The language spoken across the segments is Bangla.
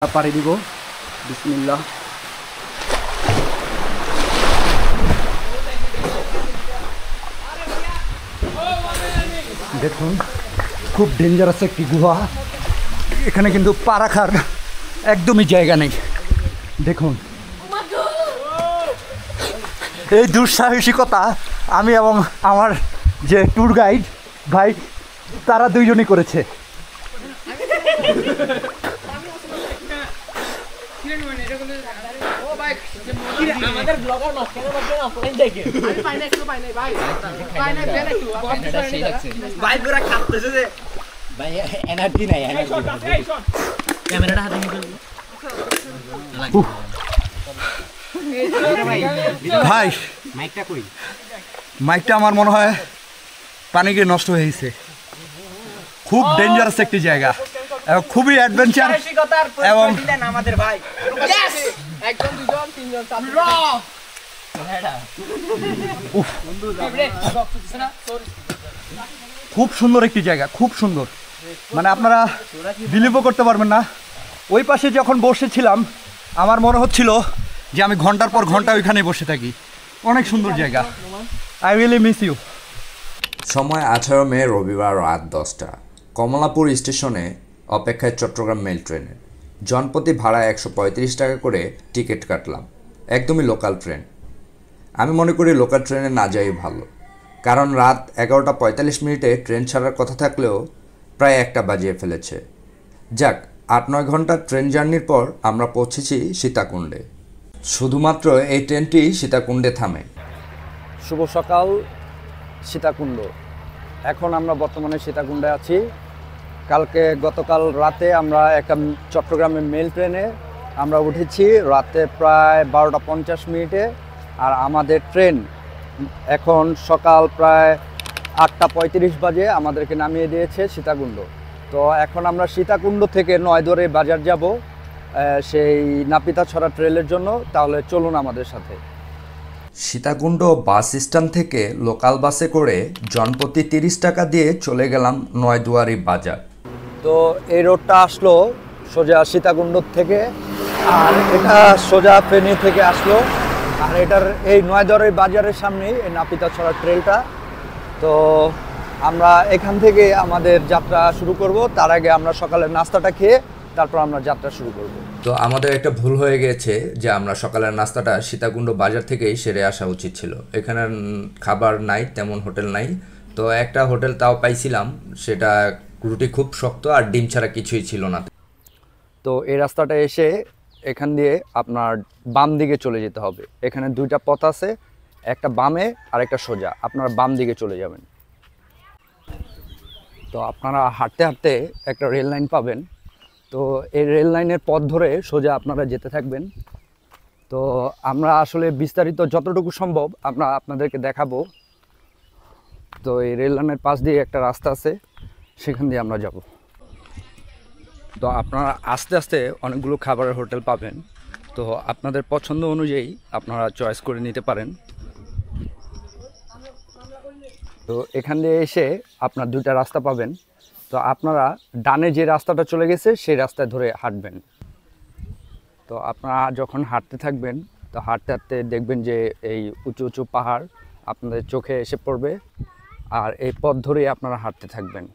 পাড়ি দিব বিসমিল্লাহ। দেখুন খুব ডেঞ্জারাস একটি গুহা, এখানে কিন্তু পা রাখার একদমই জায়গা নেই। দেখুন এই দুঃসাহসিকতা আমি এবং আমার যে ট্যুর গাইড ভাই তারা দুইজনই করেছে। ভাই মাইকটা আমার মনে হয় পানি গিয়ে নষ্ট হয়ে গেছে। খুব ডেঞ্জারাস একটি জায়গা এবং খুবই অ্যাডভেঞ্চার এবং আমাদের ভাই খুব সুন্দর একটি জায়গা, খুব সুন্দর, মানে আপনারা বিলিভও করতে পারবেন না। ওই পাশে যখন বসেছিলাম আমার মনে হচ্ছিল যে আমি ঘন্টার পর ঘন্টা ওইখানে বসে থাকি। অনেক সুন্দর জায়গা। I really miss you. সময় 18 মে রবিবার রাত 10টা। কমলাপুর স্টেশনে অপেক্ষায় চট্টগ্রাম মেল ট্রেনের। জনপ্রতি ভাড়া 135 টাকা করে টিকিট কাটলাম। একদমই লোকাল ট্রেন। আমি মনে করি লোকাল ট্রেনে না যাই ভালো, কারণ রাত 11টা 45 মিনিটে ট্রেন ছাড়ার কথা থাকলেও প্রায় 1টা বাজিয়ে ফেলেছে। যাক, 8-9 ঘন্টা ট্রেন জার্নির পর আমরা পৌঁছেছি সীতাকুণ্ডে। শুধুমাত্র এই ট্রেনটি সীতাকুণ্ডে থামে। শুভ সকাল সীতাকুণ্ড। এখন আমরা বর্তমানে সীতাকুণ্ডে আছি। গতকাল রাতে আমরা একটা চট্টগ্রামের মেল ট্রেনে আমরা উঠেছি রাতে প্রায় 12টা 50 মিনিটে, আর আমাদের ট্রেন এখন সকাল প্রায় 8টা 35 বাজে আমাদেরকে নামিয়ে দিয়েছে সীতাকুণ্ড। তো এখন আমরা সীতাকুণ্ড থেকে নয়দরে বাজার যাব সেই নাপিতাছড়া ট্রেলের জন্য। তাহলে চলুন আমাদের সাথে। সীতাকুণ্ড বাস স্ট্যান্ড থেকে লোকাল বাসে করে জনপ্রতি 30 টাকা দিয়ে চলে গেলাম নয়দুয়ারি বাজার। তো এই রোডটা আসলো সোজা সীতাকুণ্ড থেকে, আর এটা সোজা ফেনী থেকে আসলো, আর এটার এই নয়দুয়ারি বাজারের সামনেই এই নাপিতাছড়া ট্রেলটা। তো আমরা এখান থেকে আমাদের যাত্রা শুরু করব। তার আগে আমরা সকালের নাস্তাটা খেয়ে তারপর আমরা যাত্রা শুরু করব। তো আমাদের একটা ভুল হয়ে গেছে যে আমরা সকালের নাস্তাটা সীতাকুণ্ড বাজার থেকেই সেরে আসা উচিত ছিল। এখানে খাবার নাই, তেমন হোটেল নাই। তো একটা হোটেল তাও পাইছিলাম, সেটা রুটি খুব শক্ত আর ডিম ছাড়া কিছুই ছিল না। তো এই রাস্তাটা এসে এখান দিয়ে আপনার বাম দিকে চলে যেতে হবে। এখানে দুইটা পথ আছে, একটা বামে আর একটা সোজা। আপনারা বাম দিকে চলে যাবেন। তো আপনারা হাঁটতে হাঁটতে একটা রেল লাইন পাবেন। তো এই রেল লাইনের পথ ধরে সোজা আপনারা যেতে থাকবেন। তো আমরা আসলে বিস্তারিত যতটুকু সম্ভব আমরা আপনাদেরকে দেখাবো। তো এই রেল লাইনের পাশ দিয়ে একটা রাস্তা আছে, সেখান দিয়ে আমরা যাব। তো আপনারা আস্তে আস্তে অনেকগুলো খাবারের হোটেল পাবেন। তো আপনাদের পছন্দ অনুযায়ী আপনারা চয়েস করে নিতে পারেন। তো এখান দিয়ে এসে আপনার দুইটা রাস্তা পাবেন। তো আপনারা ডানে যে রাস্তাটা চলে গেছে সেই রাস্তায় ধরে হাঁটবেন। তো আপনারা যখন হাঁটতে থাকবেন তো হাঁটতে হাঁটতে দেখবেন যে এই উঁচু উঁচু পাহাড় আপনাদের চোখে এসে পড়বে, আর এই পথ ধরেই আপনারা হাঁটতে থাকবেন।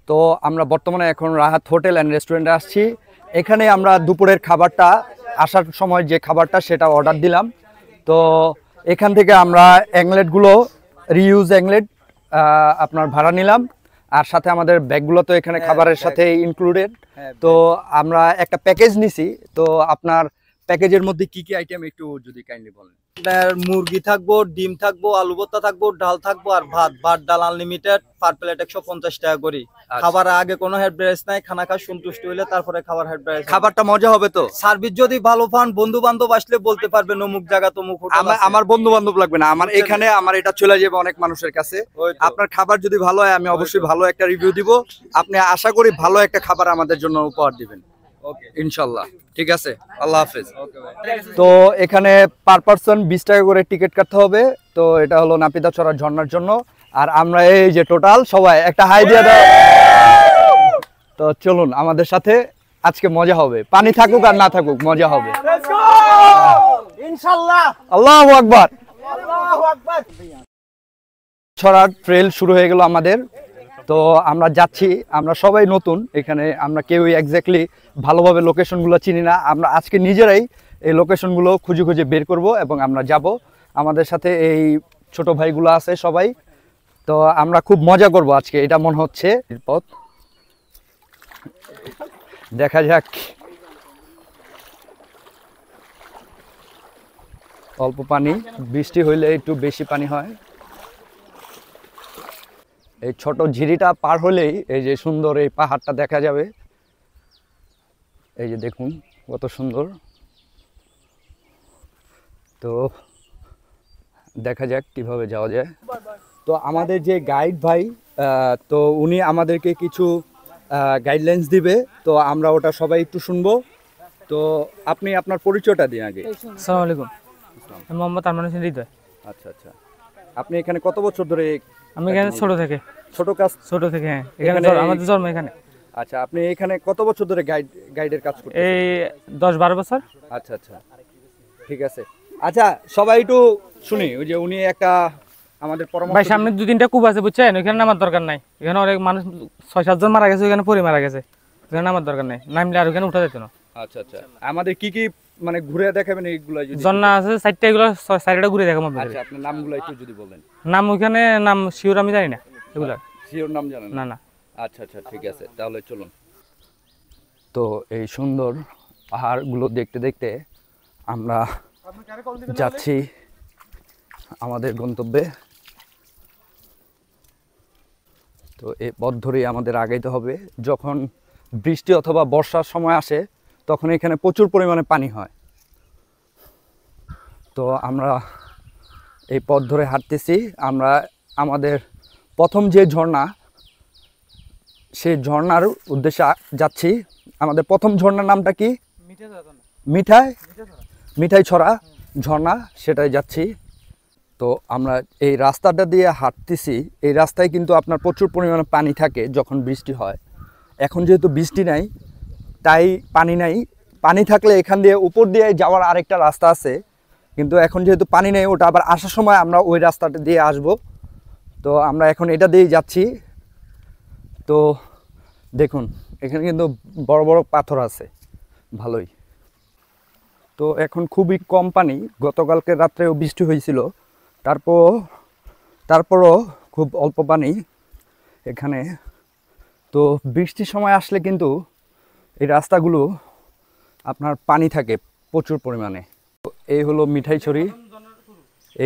তো আমরা বর্তমানে এখন রাহাত হোটেল অ্যান্ড রেস্টুরেন্টে আসছি। এখানে আমরা দুপুরের খাবারটা আসার সময় যে খাবারটা সেটা অর্ডার দিলাম। তো এখান থেকে আমরা অ্যাংলেটগুলো রিইউজ অ্যাংলেট আপনার ভাড়া নিলাম, আর সাথে আমাদের ব্যাগগুলো তো এখানে খাবারের সাথে ইনক্লুডেড। তো আমরা একটা প্যাকেজ নিছি। তো আপনার প্যাকেজের মধ্যে কি কি আইটেম একটু যদি কাইন্ডলি বলেন। মুরগি থাকবো, ডিম থাকবো, আলু ভর্তা থাকবো, ডাল থাকবো, আর ভাত ডাল আনলিমিটেড, পার প্লেট 150 টাকা করে। খাবার আগে কোনো হেড ব্রাইস নাই, খানা খা সন্তুষ্ট হইলে তারপরে খাবার হেড ব্রাইস। খাবারটা মজা হবে তো? সার্ভিস যদি ভালো পান, বন্ধু বান্ধব আসলে বলতে পারবেন অমুক জায়গা তমুক হোটেল। আমার বন্ধু বান্ধব লাগবে না, আমার এখানে আমার এটা চলে যাবে অনেক মানুষের কাছে। আপনার খাবার যদি ভালো হয় আমি অবশ্যই ভালো একটা রিভিউ দিব। আপনি আশা করি ভালো একটা খাবার আমাদের জন্য উপহার দিবেন ইনশাল্লাহ। ঠিক আছে, আল্লাহ হাফেজ। তো এখানে পার পারসন 20 টাকা করে টিকিট কাটতে হবে। তো এটা হলো নাপিতাছড়া ঝর্ণার জন্য। আর আমরা এই যে টোটাল সবাই একটা হাই দিয়ে দাও। তো চলুন আমাদের সাথে আজকে মজা হবে, পানি থাকুক আর না থাকুক মজা হবে ইনশাআল্লাহ। আল্লাহু আকবার। আল্লাহু আকবার। ছড়ার ট্রেল শুরু হয়ে গেল আমাদের। তো আমরা যাচ্ছি, আমরা সবাই নতুন এখানে, আমরা কেউই এক্স্যাক্টলি ভালোভাবে লোকেশনগুলো চিনি না। আমরা আজকে নিজেরাই এই লোকেশনগুলো খুঁজে খুঁজে বের করব এবং আমরা যাব। আমাদের সাথে এই ছোট ভাইগুলো আছে সবাই, তো আমরা খুব মজা করব আজকে, এটা মনে হচ্ছে। পথ দেখা যাক। অল্প পানি, বৃষ্টি হইলে একটু বেশি পানি হয়। এই ছোট ঝিরিটা পার হলেই এই যে সুন্দর এই পাহাড়টা দেখা যাবে। এই যে দেখুন কত সুন্দর। তো দেখা যাক কিভাবে যাওয়া যায়। তো আমাদের যে গাইড ভাই, তো উনি আমাদেরকে কিছু গাইডলাইন্স দিবে, তো আমরা ওটা সবাই একটু শুনবো। তো আপনি আপনার পরিচয়টা দিন আগে। আসসালামু আলাইকুম, আমি মোহাম্মদ আরমান হোসেন হৃদয়। আচ্ছা আচ্ছা, আপনি এখানে কত বছর ধরে? আমি এখানে ছোট থেকে ছোট থেকে, হ্যাঁ, এখানে আমাদের জন্ম এখানে। আচ্ছা, আপনি এখানে কত বছর ধরে গাইডের কাজ করছেন? এই 10-12 বছর। আচ্ছা আচ্ছা, ঠিক আছে। আচ্ছা সবাই একটু শুনি, ওই যে উনি একটা আমাদের পরামর্শ। ভাই সামনে 2-3টা কূপ আছে বুঝছেন, ওইখানে নামার দরকার নাই। এখানে অনেক মানুষ 6-7 জন মারা গেছে, ওইখানে পরে মারা গেছে, ওইখানে নামার দরকার নাই। নামলে আর ওইখানে উঠা যেত না। আচ্ছা আচ্ছা, আমাদের কি কি মানে ঘুরে দেখাবেন এইগুলো? যদি ঝর্ণা আছে 4টা, এগুলো 4টা ঘুরে দেখাবো আপনাদের। আচ্ছা, আপনার নামগুলো একটু যদি বলেন। নাম ওইখানে নাম শিওর আমি জানি না এগুলা। শিওর নাম জানেন না না। আচ্ছা আচ্ছা, ঠিক আছে, তাহলে চলুন। তো এই সুন্দর পাহাড়গুলো দেখতে দেখতে আমরা যাচ্ছি আমাদের গন্তব্যে। তো এই পথ ধরেই আমাদের আগাইতে হবে। যখন বৃষ্টি অথবা বর্ষার সময় আসে তখন এখানে প্রচুর পরিমাণে পানি হয়। তো আমরা এই পথ ধরে হাঁটতেছি। আমরা আমাদের প্রথম যে ঝর্ণা, সেই ঝর্ণার উদ্দেশ্যে যাচ্ছি। আমাদের প্রথম ঝর্ণার নামটা কি? মিঠাই ছড়া ঝর্ণা, সেটাই যাচ্ছি। তো আমরা এই রাস্তাটা দিয়ে হাঁটতেছি। এই রাস্তায় কিন্তু আপনার প্রচুর পরিমাণে পানি থাকে যখন বৃষ্টি হয়। এখন যেহেতু বৃষ্টি নাই তাই পানি নাই। পানি থাকলে এখান দিয়ে উপর দিয়ে যাওয়ার আরেকটা রাস্তা আছে, কিন্তু এখন যেহেতু পানি নেই, ওটা আবার আসার সময় আমরা ওই রাস্তাটা দিয়ে আসব। তো আমরা এখন এটা দিয়েই যাচ্ছি। তো দেখুন এখানে কিন্তু বড় বড় পাথর আছে ভালোই। তো এখন খুবই কম পানি, গতকালকে রাত্রেও বৃষ্টি হয়েছিল, তারপরও খুব অল্প পানি এখানে। তো বৃষ্টির সময় আসলে কিন্তু এই রাস্তাগুলো আপনার পানি থাকে প্রচুর পরিমাণে। এই হলো মিঠাইছড়ি।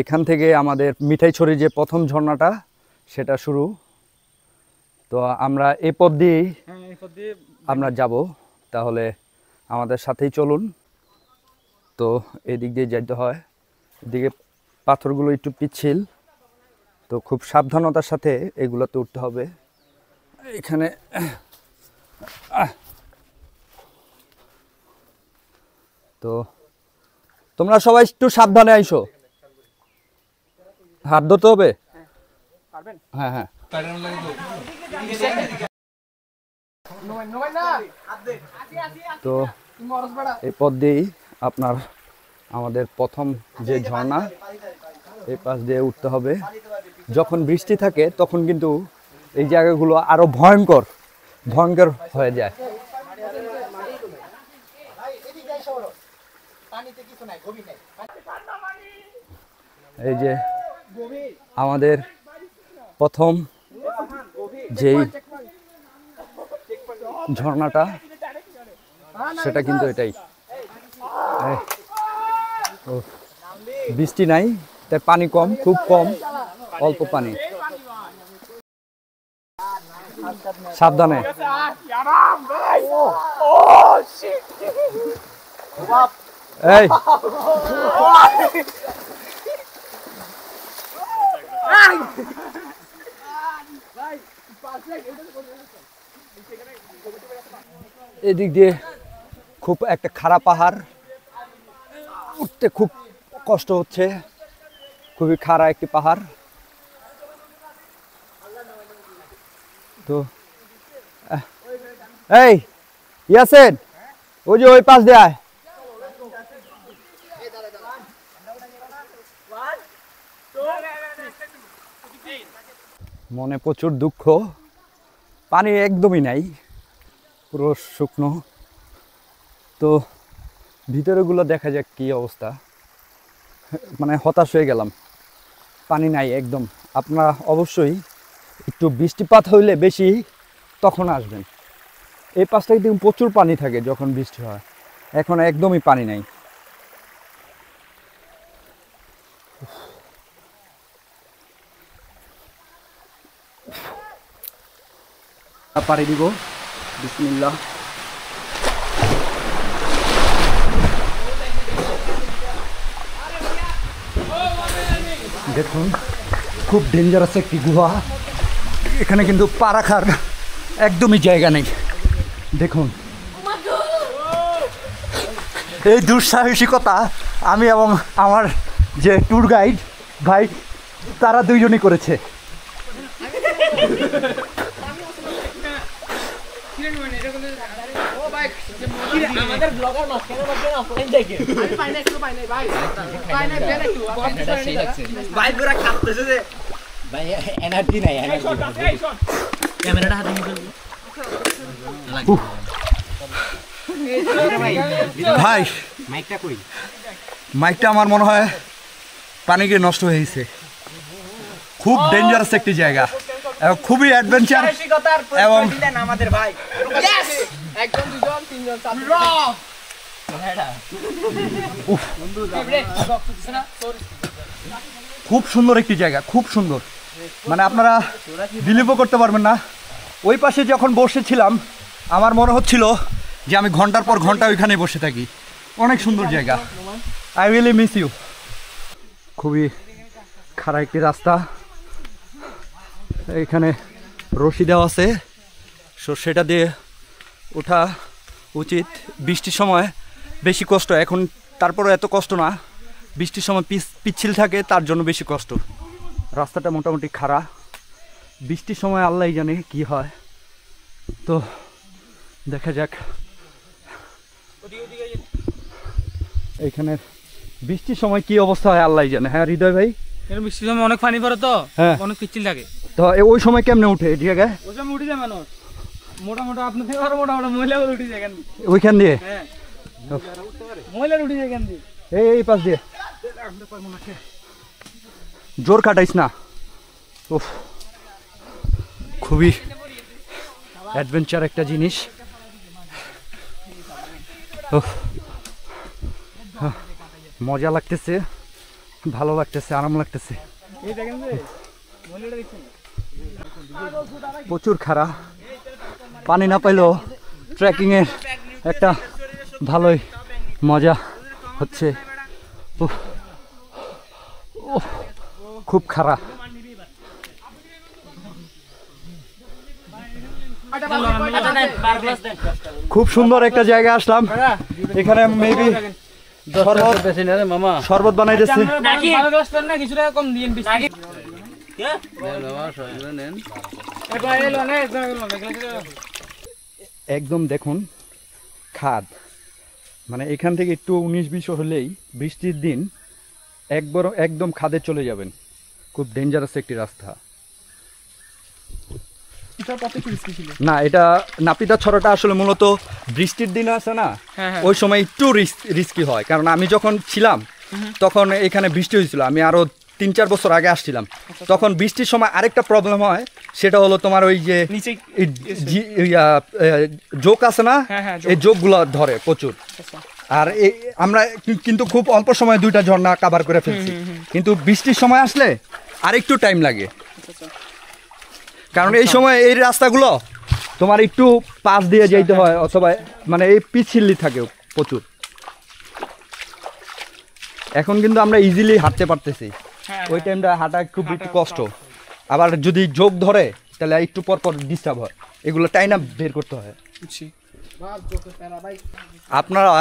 এখান থেকে আমাদের মিঠাইছড়ি যে প্রথম ঝর্ণাটা সেটা শুরু। তো আমরা এই পথ দিয়েই আমরা যাব, তাহলে আমাদের সাথেই চলুন। তো এদিক দিয়ে যাইতে হয়, এদিকে পাথরগুলো একটু পিচ্ছিল, তো খুব সাবধানতার সাথে এগুলোতে উঠতে হবে। এখানে তো তোমরা সবাই একটু সাবধানে আইসো, হাত ধরতে হবে। হ্যাঁ হ্যাঁ, তো এই পথ দিয়েই আপনার আমাদের প্রথম যে ঝর্ণা, এই পাশ দিয়ে উঠতে হবে। যখন বৃষ্টি থাকে তখন কিন্তু এই জায়গাগুলো আরো ভয়ঙ্কর হয়ে যায়। এই যে আমাদের প্রথম যেই ঝর্ণাটা, সেটা কিন্তু এটাই। বৃষ্টি নাই তাই পানি কম, খুব কম, অল্প পানি। সাবধানে। এই এদিক দিয়ে খুব একটা খারাপ পাহাড়, উঠতে খুব কষ্ট হচ্ছে, খুবই খারাপ একটি পাহাড়। তো এই ইয়াসিন, ওই যে ওই পাশ দেয় মনে প্রচুর দুঃখ, পানি একদমই নাই, পুরো শুকনো। তো ভিতরেগুলো দেখা যাক কি অবস্থা, মানে হতাশ হয়ে গেলাম, পানি নাই একদম। আপনারা অবশ্যই একটু বৃষ্টিপাত হইলে বেশি তখন আসবেন। এই পাশটায় কিন্তু প্রচুর পানি থাকে যখন বৃষ্টি হয়, এখন একদমই পানি নাই। পাড়ি দিব, বিসমিল্লাহ। দেখুন খুব ডেঞ্জারাস একটি গুহা, এখানে কিন্তু পা রাখার একদমই জায়গা নেই। দেখুন এই দুঃসাহসিকতা আমি এবং আমার যে ট্যুর গাইড ভাই তারা দুইজনই করেছে। ভাই মাইকটা আমার মনে হয় পানি গিয়ে নষ্ট হয়েছে। খুব ডেঞ্জারাস একটি জায়গা এবং খুবই অ্যাডভেঞ্চার এবং আমাদের ভাই খুব সুন্দর একটি জায়গা, খুব সুন্দর, মানে আপনারা বিলিভও করতে পারবেন না। ওই পাশে যখন বসেছিলাম আমার মনে হচ্ছিল যে আমি ঘন্টার পর ঘন্টা ওইখানে বসে থাকি। অনেক সুন্দর জায়গা, আই রিয়েলি মিস ইউ। খুবই খারাপ একটি রাস্তা, এখানে রশি দেওয়া আছে, সো সেটা দিয়ে ওঠা উচিত। বৃষ্টির সময় বেশি কষ্ট, এখন তারপরে এত কষ্ট না, বৃষ্টির সময় পিচ্ছিল থাকে তার জন্য বেশি কষ্ট। রাস্তাটা মোটামুটি খারাপ, বৃষ্টির সময় আল্লাহ জানে কি হয়, তো দেখা যাক। এইখানে বৃষ্টির সময় কি অবস্থা হয় আল্লাহ জানে। হ্যাঁ হৃদয় ভাই, বৃষ্টির সময় অনেক পানি পড়ে তো, হ্যাঁ অনেক পিচ্ছিল থাকে। তো ওই সময় কেমনে উঠে এই জায়গায়? ওই সময় উঠে যায় মানুষ, মোটামোটা আপনার থেকে আরো মোটামোটা মহিলাগুলো উঠে যায় এখান দিয়ে। ওইখান দিয়ে? হ্যাঁ মহিলার উঠে যায় এখান দিয়ে, এই পাশ দিয়ে। জোর কাটাইস না। উফ, খুবই অ্যাডভেঞ্চার একটা জিনিস। মজা লাগতেছে, ভালো লাগতেছে, আরাম লাগতেছে। প্রচুর খারাপ, পানি না পাইলেও ট্রেকিংয়ের একটা ভালোই মজা হচ্ছে। খুব খারাপ, খুব সুন্দর একটা জায়গা আসলাম। এখানে মেবি শরবত বানাইতেছে। একদম দেখুন খাদ, মানে এখান থেকে একটু 19-20 হলেই বৃষ্টির দিন একদম খাদে চলে যাবেন। খুব ডেঞ্জারাস একটি রাস্তা। না, এটা নাপিতা ছড়াটা আসলে মূলত বৃষ্টির দিন আছে না, ওই সময় একটু রিস্কি হয়। কারণ আমি যখন ছিলাম তখন এখানে বৃষ্টি হয়েছিল, আমি আরো 3-4 বছর আগে আসছিলাম। তখন বৃষ্টির সময় আরেকটা প্রবলেম হয়, সেটা হলো তোমার ওই যে জোক আছে না, এই জোকগুলো ধরে প্রচুর। আর আমরা কিন্তু খুব অল্প সময় 2টা ঝর্ণা কাভার করে ফেলছি, কিন্তু বৃষ্টির সময় আসলে আরেকটু টাইম লাগে। কারণ এই সময় এই রাস্তাগুলো তোমার একটু পাশ দিয়ে যেতে হয়, অথবা মানে এই পিচ্ছিল্লি থাকে প্রচুর। এখন কিন্তু আমরা ইজিলি হাঁটতে পারতেছি, ওই টাইমটা হাঁটা খুব একটু কষ্ট। আবার যদি যোগ ধরে তাহলে একটু পর পর ডিস্টার্ব হয়, এগুলো টাইনা বের করতে হয়। আপনারা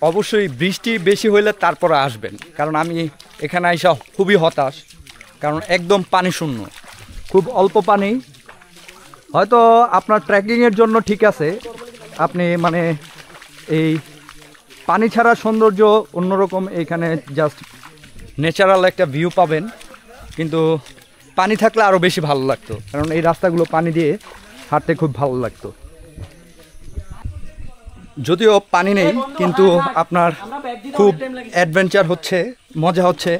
অবশ্যই বৃষ্টি বেশি হইলে তারপরে আসবেন, কারণ আমি এখানে আইসা খুবই হতাশ, কারণ একদম পানি শূন্য, খুব অল্প পানি। হয়তো আপনার ট্রেকিংয়ের জন্য ঠিক আছে, আপনি মানে এই পানি ছাড়া সৌন্দর্য অন্যরকম, এখানে জাস্ট ন্যাচারাল একটা ভিউ পাবেন, কিন্তু পানি থাকলে আরও বেশি ভালো লাগতো, কারণ এই রাস্তাগুলো পানি দিয়ে হাঁটতে খুব ভালো লাগতো। যদিও পানি নেই, কিন্তু আপনার খুব অ্যাডভেঞ্চার হচ্ছে, মজা হচ্ছে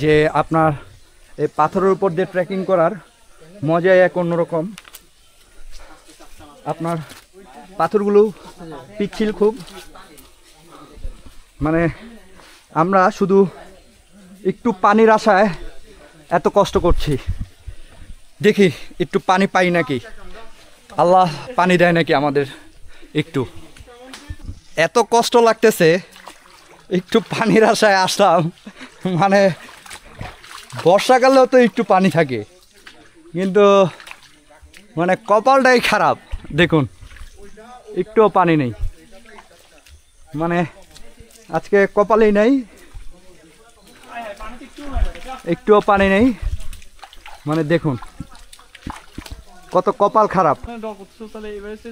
যে আপনার এই পাথরের উপর দিয়ে ট্রেকিং করার মজাই এক অন্যরকম। আপনার পাথরগুলো পিচ্ছিল খুব, মানে আমরা শুধু একটু পানির আশায় এত কষ্ট করছি, দেখি একটু পানি পাই নাকি, আল্লাহ পানি দেয় নাকি আমাদের। একটু এত কষ্ট লাগতেছে, একটু পানির আশায় আসলাম, মানে বর্ষাকালেও তো একটু পানি থাকে, কিন্তু মানে কপালটাই খারাপ। দেখুন একটুও পানি নেই, মানে আজকে কপালেই নেই, একটুও পানি নেই, মানে দেখুন কত কপাল খারাপ,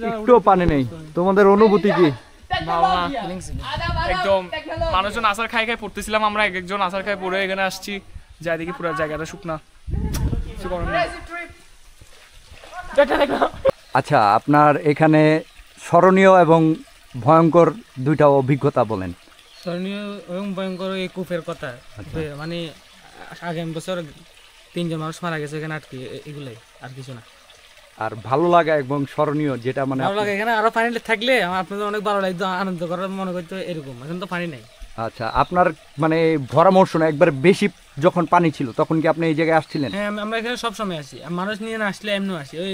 একটুও পানি নেই। তোমাদের অনুভূতি কি? একদম মানুষজন আসার খাই খাই পড়তেছিলাম, আমরা এক একজন আসার খাই পড়ে এখানে আসছি, যাই দেখি পুরো জায়গাটা শুকনা। আচ্ছা, আপনার এখানে স্মরণীয় এবং ভয়ঙ্কর দুইটা অভিজ্ঞতা বলেন। স্মরণীয় এবং ভয়ঙ্কর এই কূপের কথা, মানে আগামী বছর 3 জন মানুষ মারা গেছে এখানে আটকে, এগুলাই আর কিছু না। আর ভালো লাগা এবং স্মরণীয় যেটা মানে ভালো লাগে এখানে আরো পানি থাকলে আপনাদের অনেক ভালো লাগতো, আনন্দ করার মনে করতো, এরকম এখন তো পানি নাই। আচ্ছা, আপনার মানে ভরা মরশুমে একবার বেশি যখন পানি ছিল তখন কি আপনি এই জায়গায় আসছিলেন? হ্যাঁ, আমরা এখানে সব সময় আসি, মানুষ নিয়ে না আসলে এমনি আসি, ওই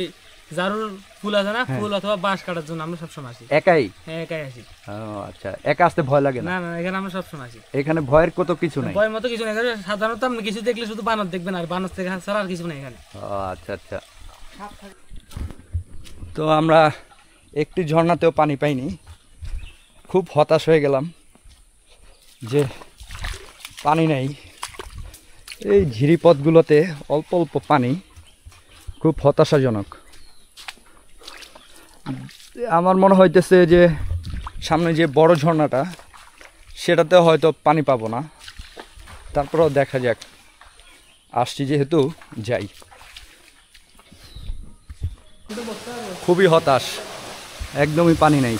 জারুর ফুল আছে না, ফুল অথবা বাঁশ কাটার জন্য আমরা সবসময় আসি। একাই? হ্যাঁ, একাই আসি। আচ্ছা, একা আসতে ভয় লাগে না? না না, এখানে আমরা সবসময় আসি। এখানে ভয়ের কত কিছু নাই? ভয়ের মতো কিছু নেই, সাধারণত আপনি কিছু দেখলে শুধু বানর দেখবেন, আর বানর থেকে ছাড়া আর কিছু নেই এখানে। আচ্ছা আচ্ছা। তো আমরা একটি ঝর্ণাতেও পানি পাইনি, খুব হতাশ হয়ে গেলাম যে পানি নেই। এই ঝিরিপথগুলোতে অল্প অল্প পানি, খুব হতাশাজনক। আমার মনে হইতেছে যে সামনে যে বড় ঝর্ণাটা সেটাতে হয়তো পানি পাবো না, তারপরেও দেখা যাক, আসছি যেহেতু যাই। খুবই হতাশ, একদমই পানি নেই।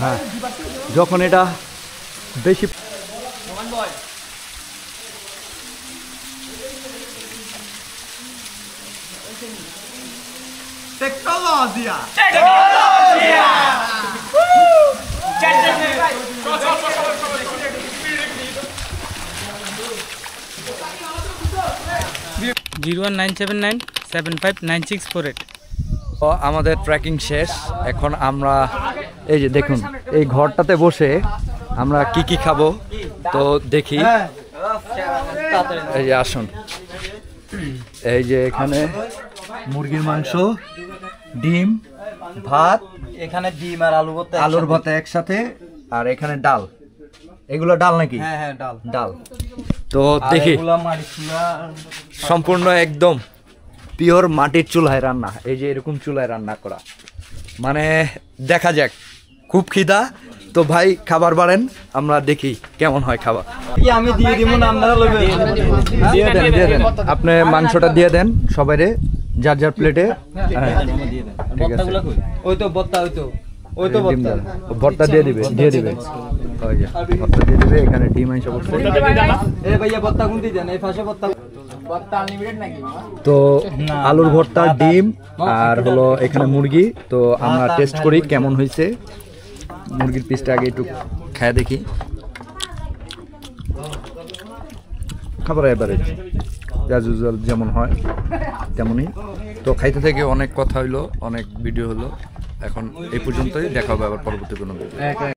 হ্যাঁ, যখন এটা বেশি আমাদের ট্রেকিং শেষ। এখন আমরা এই যে দেখুন, এই ঘরটাতে বসে আমরা কি কি খাবো তো দেখি। এই যে আসুন, এই যে এখানে মুরগির মাংস, ডিম, ভাত, এখানে ডিম আর আলুর ভর্তা একসাথে, আর এখানে ডাল। এগুলো ডাল নাকি? হ্যাঁ হ্যাঁ, ডাল ডাল। তো দেখি, সম্পূর্ণ একদম পিওর মাটির চুলায় রান্না, এই যে এরকম চুলায় রান্না করা, মানে দেখা যাক। খুব খিদা, তো ভাই খাবার বাড়েন, আমরা দেখি কেমন হয় খাবার। আমি দিয়ে দিব না, আপনারা লইবেন? দিয়ে দেন, দিয়ে দেন, আপনি মাংসটা দিয়ে দেন সবাইরে যার যার প্লেটে। ঠিক আছে, ওই তো বত্তা, ওই তো ভর্তা দিয়ে দিবে, দিয়ে দিবে, ওই যে ভর্তা দিয়ে দিবে। এখানে ডিম আইসা পড়ছে। এ ভাইয়া বত্তা গুনতি দেন, এই পাশে বত্তা। তো আলুর ভর্তা, ডিম আর হলো এখানে মুরগি। তো আমরা টেস্ট করি কেমন হয়েছে। মুরগির পিসটা আগে একটু খায় দেখি। খাবার এভারেজ, অ্যাজ ইউজুয়াল যেমন হয় তেমনই। তো খাইতে থেকে অনেক কথা হইলো, অনেক ভিডিও হলো, এখন এই পর্যন্তই। দেখা হবে আবার পরবর্তী কোনো ভিডিও।